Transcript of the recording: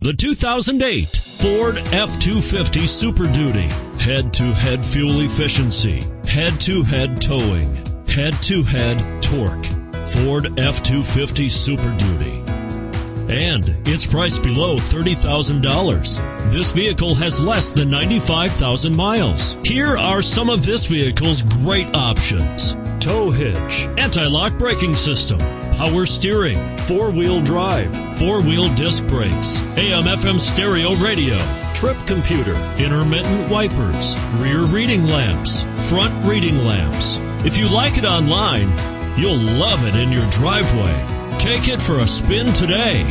The 2008 Ford F-250 Super Duty. Head-to-head fuel efficiency, head-to-head towing, head-to-head torque. Ford F-250 Super Duty. And it's priced below $30,000. This vehicle has less than 95,000 miles. Here are some of this vehicle's great options: tow hitch, anti-lock braking system, power steering, 4-wheel drive, 4-wheel disc brakes, AM/FM stereo radio, trip computer, intermittent wipers, rear reading lamps, front reading lamps. If you like it online, you'll love it in your driveway. Take it for a spin today.